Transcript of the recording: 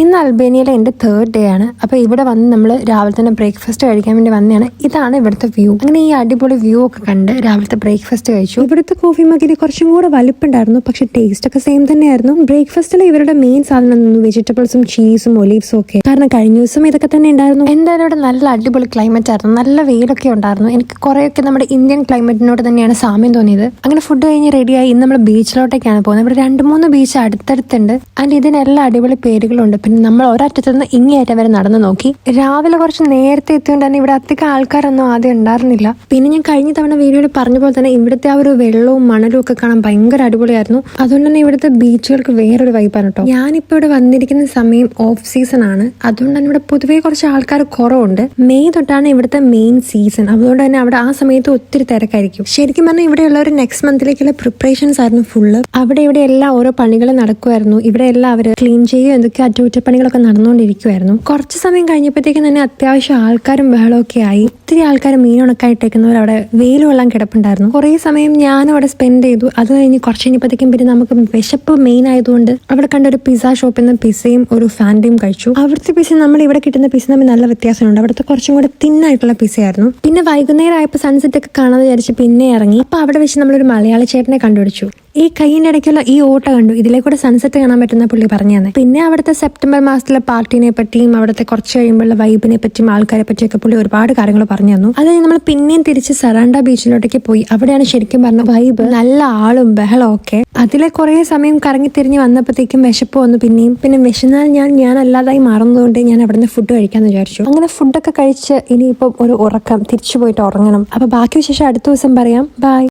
ഇന്ന് അൽബേനിയയിലെ എൻ്റെ 3rd day ആണ്. അപ്പോൾ ഇവിടെ വന്ന് നമ്മൾ രാവിലെ തന്നെ ബ്രേക്ക്ഫാസ്റ്റ് കഴിക്കാൻ വേണ്ടി വന്നതാണ്. ഇതാണ് ഇവിടുത്തെ വ്യൂ. അങ്ങനെ ഈ അടിപൊളി വ്യൂ ഒക്കെ കണ്ട് രാവിലത്തെ ബ്രേക്ക്ഫാസ്റ്റ് കഴിച്ചു. ഇവിടുത്തെ കോഫി മഗ്ഗിന് കുറച്ചും കൂടെ വലിപ്പുണ്ടായിരുന്നു, പക്ഷെ ടേസ്റ്റ് ഒക്കെ സെയിം തന്നെയായിരുന്നു. ബ്രേക്ക്ഫാസ്റ്റിൽ ഇവരുടെ മെയിൻ സാധനം വെജിറ്റബിൾസും ചീസും ഒലീവ്സും ഒക്കെ, കാരണം കഴിഞ്ഞ ദിവസം ഇതൊക്കെ തന്നെ ഉണ്ടായിരുന്നു. എന്തായാലും ഇവിടെ നല്ല അടിപൊളി ക്ലൈമറ്റ് ആയിരുന്നു, നല്ല വെയിലൊക്കെ ഉണ്ടായിരുന്നു. എനിക്ക് കുറേയൊക്കെ നമ്മുടെ ഇന്ത്യൻ ക്ലൈമറ്റിനോട് തന്നെയാണ് സാമ്യം തോന്നിയത്. അങ്ങനെ ഫുഡ് കഴിഞ്ഞ് റെഡിയായി ഇന്ന് നമ്മൾ ബീച്ചിലോട്ടേക്കാണ് പോകുന്നത്. ഇവിടെ 2-3 ബീച്ച് അടുത്തടുത്തുണ്ട്. ആൻഡ് ഇതിനെല്ലാം അടിപൊളി പേരുകളുണ്ട്. പിന്നെ നമ്മൾ ഒരറ്റത്തു നിന്ന് ഇങ്ങേയറ്റം വരെ നടന്നു നോക്കി. രാവിലെ കുറച്ച് നേരത്തെ എത്തിയോണ്ട് തന്നെ ഇവിടെ അധികം ആൾക്കാരൊന്നും ആദ്യം ഉണ്ടായിരുന്നില്ല. പിന്നെ ഞാൻ കഴിഞ്ഞ തവണ വീഡിയോയിൽ പറഞ്ഞ പോലെ തന്നെ ഇവിടുത്തെ ആ ഒരു വെള്ളവും മണലും ഒക്കെ കാണാൻ ഭയങ്കര അടിപൊളിയായിരുന്നു. അതുകൊണ്ട് തന്നെ ഇവിടുത്തെ ബീച്ചുകൾക്ക് വേറൊരു വൈബാണ് കേട്ടോ. ഞാനിപ്പോൾ ഇവിടെ വന്നിരിക്കുന്ന സമയം ഓഫ് സീസൺ ആണ്. അതുകൊണ്ട് തന്നെ ഇവിടെ പൊതുവേ കുറച്ച് ആൾക്കാർ കുറവുണ്ട്. മെയ് തൊട്ടാണ് ഇവിടുത്തെ മെയിൻ സീസൺ. അതുകൊണ്ട് തന്നെ അവിടെ ആ സമയത്ത് ഒത്തിരി തിരക്കായിരിക്കും. ശരിക്കും പറഞ്ഞാൽ ഇവിടെയുള്ള ഒരു നെക്സ്റ്റ് മന്തിലേക്കുള്ള പ്രിപ്പറേഷൻസ് ആയിരുന്നു ഫുള്ള്. അവിടെ ഇവിടെ എല്ലാം ഓരോ പണികൾ നടക്കുമായിരുന്നു. ഇവിടെ എല്ലാം അവർ ക്ലീൻ ചെയ്യുകയും എന്തൊക്കെ അറ്റകുറ്റപ്പണികളൊക്കെ നടന്നുകൊണ്ടിരിക്കുമായിരുന്നു. കുറച്ച് സമയം കഴിഞ്ഞപ്പോഴത്തേക്കും തന്നെ അത്യാവശ്യം ആൾക്കാരും ബഹളമൊക്കെ ആയി. ഒത്തിരി ആൾക്കാർ മീൻ ഉണക്കായിട്ടേക്കുന്നവർ അവിടെ വെയിൽ കൊള്ളാൻ കിടപ്പുണ്ടായിരുന്നു. കുറേ സമയം ഞാനും അവിടെ സ്പെൻഡ് ചെയ്തു. അത് കഴിഞ്ഞ് കുറച്ച് കഴിഞ്ഞപ്പോഴത്തേക്കും പിന്നെ നമുക്ക് വിശപ്പ് മെയിൻ ആയതുകൊണ്ട് അവിടെ കണ്ട ഒരു പിസ്സ ഷോപ്പിൽ നിന്ന് പിസ്സയും ഒരു ഫാൻഡയും കഴിച്ചു. അവിടുത്തെ പിസ്സ നമ്മൾ ഇവിടെ കിട്ടുന്ന പിസ്സ തമ്മിൽ നല്ല വ്യത്യാസമുണ്ട്. അവിടുത്തെ കുറച്ചും കൂടെ തിന്നായിട്ടുള്ള പിസ്സയായിരുന്നു. പിന്നെ വൈകുന്നേരം ആയപ്പോൾ സൺസെറ്റ് ഒക്കെ കാണാൻ വിചാരിച്ച് പിന്നെ ഇറങ്ങി. അപ്പൊ അവിടെ വെച്ച് നമ്മളൊരു മലയാളി ചേട്ടനെ കണ്ടുപിടിച്ചു. ഈ കൈയിൻ്റെ ഇടയ്ക്കുള്ള ഈ ഓട്ട കണ്ടു. ഇതിലേക്കൂടെ സൺസെറ്റ് കാണാൻ പറ്റുന്ന പുള്ളി പറഞ്ഞു തന്നെ. പിന്നെ അവിടുത്തെ സെപ്റ്റംബർ മാസത്തിലെ പാർട്ടിനെ പറ്റിയും അവിടുത്തെ കുറച്ച് കഴിയുമ്പോഴുള്ള വൈബിനെ പറ്റിയും ആൾക്കാരെ പറ്റിയൊക്കെ പുള്ളി ഒരുപാട് കാര്യങ്ങൾ പറഞ്ഞു തന്നു. അത് കഴിഞ്ഞ് നമ്മൾ പിന്നെയും തിരിച്ച് സറാണ്ട ബീച്ചിലോട്ടേക്ക് പോയി. അവിടെയാണ് ശരിക്കും പറഞ്ഞ വൈബ്, നല്ല ആളും ബഹളവും ഒക്കെ. അതിലെ കുറേ സമയം കറങ്ങി തിരിഞ്ഞ് വന്നപ്പോഴത്തേക്കും വിശപ്പ് വന്നു. പിന്നെ വിശന്നാൽ ഞാൻ അല്ലാതായി മാറുന്നതുകൊണ്ട് ഞാൻ അവിടുന്ന് ഫുഡ് കഴിക്കാന്ന് വിചാരിച്ചു. അങ്ങനെ ഫുഡൊക്കെ കഴിച്ച് ഇനിയിപ്പം ഒരു ഉറക്കം, തിരിച്ചു പോയിട്ട് ഉറങ്ങണം. അപ്പൊ ബാക്കി വിശേഷം അടുത്ത ദിവസം പറയാം. ബൈ.